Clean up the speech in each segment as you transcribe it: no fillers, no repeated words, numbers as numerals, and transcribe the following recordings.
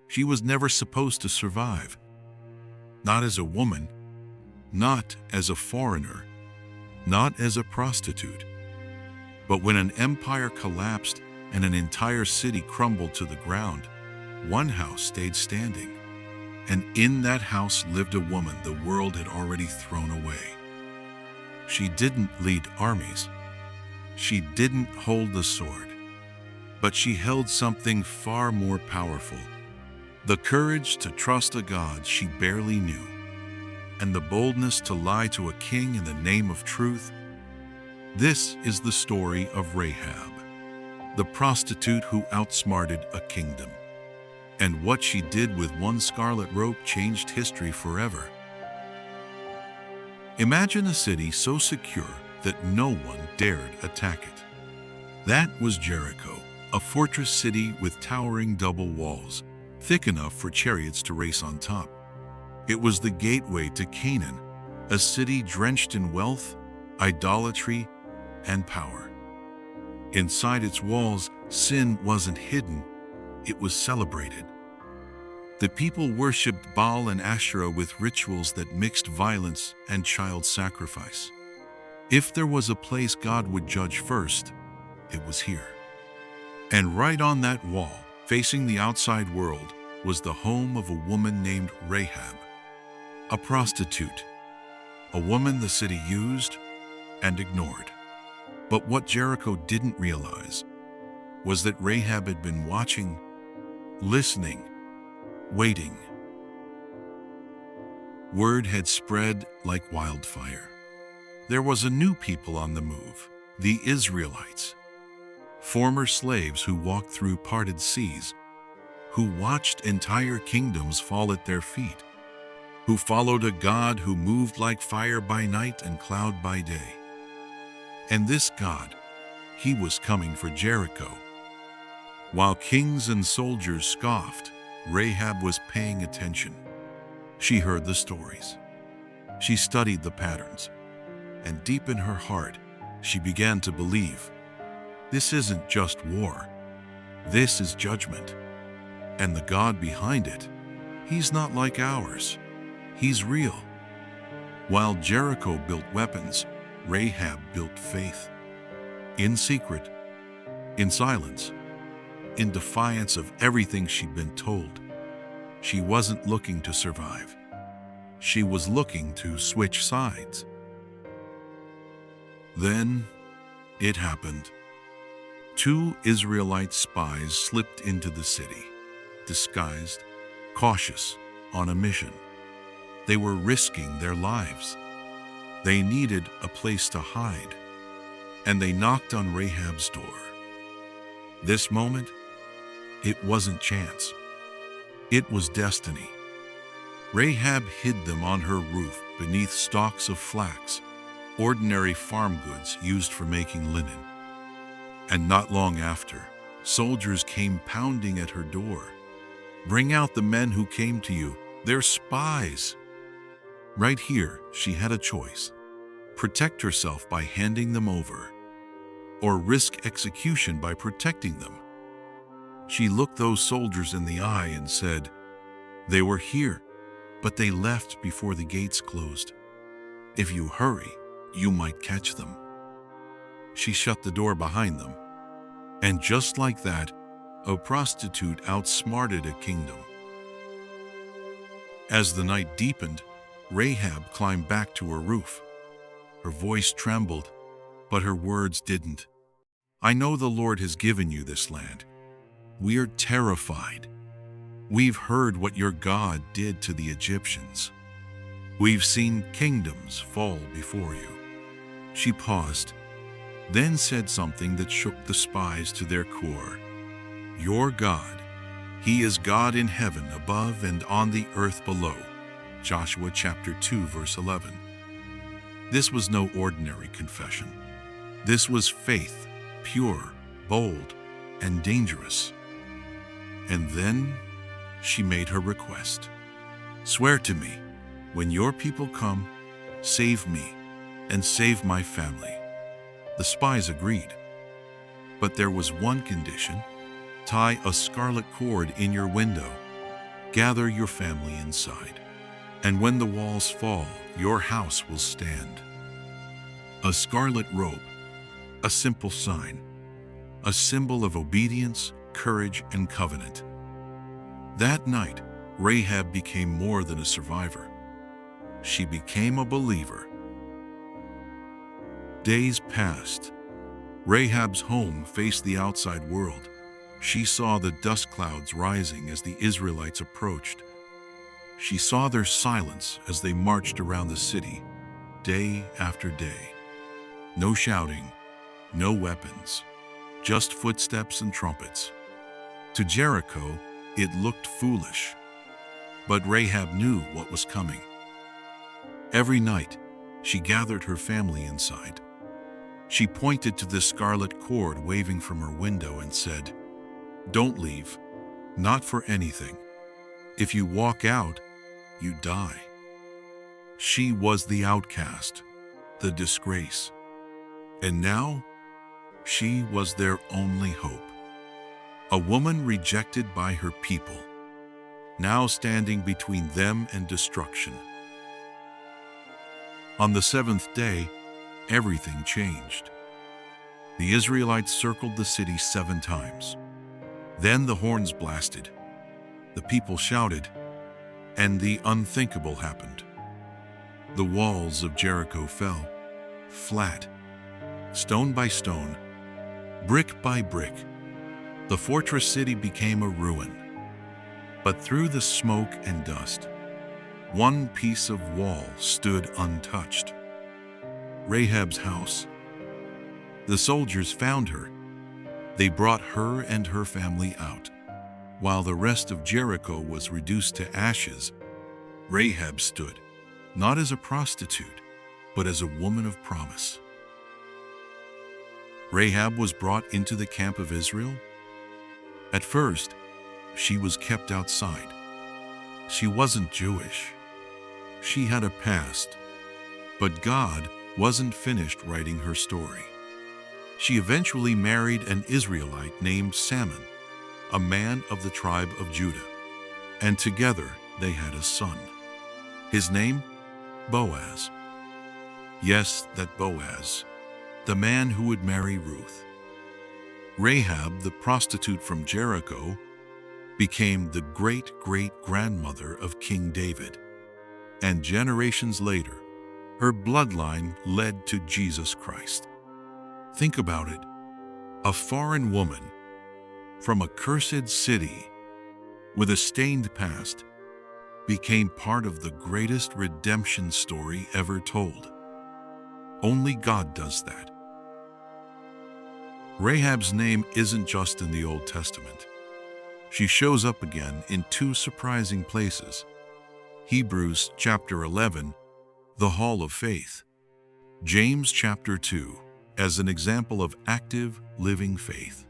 She was never supposed to survive. Not as a woman, not as a foreigner, not as a prostitute. But when an empire collapsed and an entire city crumbled to the ground, one house stayed standing. And in that house lived a woman the world had already thrown away. She didn't lead armies. She didn't hold the sword. But she held something far more powerful. The courage to trust a God she barely knew, and the boldness to lie to a king in the name of truth. This is the story of Rahab, the prostitute who outsmarted a kingdom. And what she did with one scarlet rope changed history forever. Imagine a city so secure that no one dared attack it. That was Jericho, a fortress city with towering double walls, thick enough for chariots to race on top. It was the gateway to Canaan, a city drenched in wealth, idolatry, and power. Inside its walls, sin wasn't hidden, it was celebrated. The people worshipped Baal and Asherah with rituals that mixed violence and child sacrifice. If there was a place God would judge first, it was here. And right on that wall, facing the outside world, was the home of a woman named Rahab, a prostitute, a woman the city used and ignored. But what Jericho didn't realize was that Rahab had been watching, listening, waiting. Word had spread like wildfire. There was a new people on the move, the Israelites, former slaves who walked through parted seas, who watched entire kingdoms fall at their feet, who followed a God who moved like fire by night and cloud by day. And this God, he was coming for Jericho. While kings and soldiers scoffed, Rahab was paying attention. She heard the stories. She studied the patterns. And deep in her heart, she began to believe, this isn't just war. This is judgment. And the God behind it, he's not like ours. He's real. While Jericho built weapons, Rahab built faith. In secret, in silence, in defiance of everything she'd been told. She wasn't looking to survive. She was looking to switch sides. Then it happened. 2 Israelite spies slipped into the city, disguised, cautious, on a mission. They were risking their lives. They needed a place to hide, and they knocked on Rahab's door. This moment, it wasn't chance. It was destiny. Rahab hid them on her roof beneath stalks of flax, ordinary farm goods used for making linen. And not long after, soldiers came pounding at her door. Bring out the men who came to you. They're spies. Right here, she had a choice. Protect herself by handing them over, or risk execution by protecting them. She looked those soldiers in the eye and said, they were here, but they left before the gates closed. If you hurry, you might catch them. She shut the door behind them. And just like that, a prostitute outsmarted a kingdom. As the night deepened, Rahab climbed back to her roof. Her voice trembled, but her words didn't. I know the Lord has given you this land. We're terrified. We've heard what your God did to the Egyptians. We've seen kingdoms fall before you. She paused, then said something that shook the spies to their core. Your God, he is God in heaven above and on the earth below. Joshua chapter 2, verse 11. This was no ordinary confession. This was faith, pure, bold, and dangerous. And then she made her request. Swear to me, when your people come, save me and save my family. The spies agreed. But there was one condition. Tie a scarlet cord in your window. Gather your family inside, and when the walls fall, your house will stand. A scarlet robe, a simple sign, a symbol of obedience, courage, and covenant. That night, Rahab became more than a survivor. She became a believer. Days passed. Rahab's home faced the outside world. She saw the dust clouds rising as the Israelites approached. She saw their silence as they marched around the city, day after day. No shouting, no weapons, just footsteps and trumpets. To Jericho, it looked foolish, but Rahab knew what was coming. Every night, she gathered her family inside. She pointed to the scarlet cord waving from her window and said, "Don't leave, not for anything. If you walk out, you die." She was the outcast, the disgrace. And now, she was their only hope. A woman rejected by her people, now standing between them and destruction. On the seventh day, everything changed. The Israelites circled the city 7 times. Then the horns blasted, the people shouted, and the unthinkable happened. The walls of Jericho fell, flat, stone by stone, brick by brick. The fortress city became a ruin. But through the smoke and dust, one piece of wall stood untouched. Rahab's house. The soldiers found her. They brought her and her family out. While the rest of Jericho was reduced to ashes, Rahab stood, not as a prostitute, but as a woman of promise. Rahab was brought into the camp of Israel. At first, she was kept outside. She wasn't Jewish. She had a past, but God wasn't finished writing her story. She eventually married an Israelite named Salmon, a man of the tribe of Judah, and together they had a son. His name? Boaz. Yes, that Boaz, the man who would marry Ruth. Rahab, the prostitute from Jericho, became the great-great-grandmother of King David, and generations later, her bloodline led to Jesus Christ. Think about it. A foreign woman from a cursed city with a stained past became part of the greatest redemption story ever told. Only God does that. Rahab's name isn't just in the Old Testament. She shows up again in 2 surprising places. Hebrews chapter 11, the Hall of Faith. James chapter 2, as an example of active, living faith.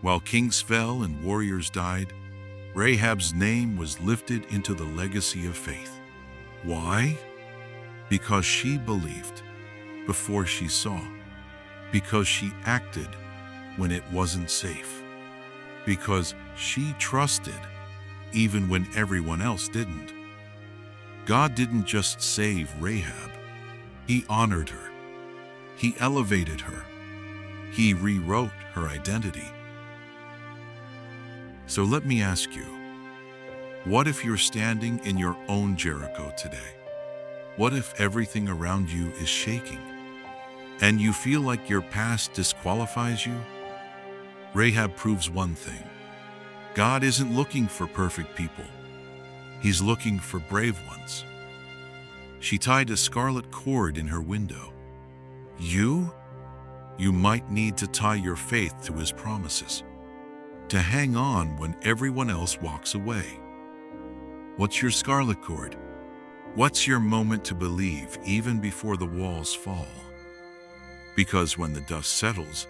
While kings fell and warriors died, Rahab's name was lifted into the legacy of faith. Why? Because she believed before she saw. Because she acted when it wasn't safe. Because she trusted even when everyone else didn't. God didn't just save Rahab. He honored her. He elevated her. He rewrote her identity. So let me ask you, what if you're standing in your own Jericho today? What if everything around you is shaking, and you feel like your past disqualifies you? Rahab proves one thing. God isn't looking for perfect people. He's looking for brave ones. She tied a scarlet cord in her window. You might need to tie your faith to His promises, to hang on when everyone else walks away. What's your scarlet cord? What's your moment to believe even before the walls fall? Because when the dust settles,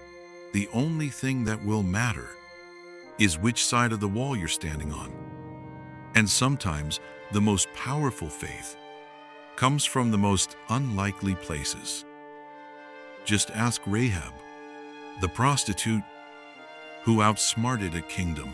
the only thing that will matter is which side of the wall you're standing on. And sometimes the most powerful faith comes from the most unlikely places. Just ask Rahab, the prostitute who outsmarted a kingdom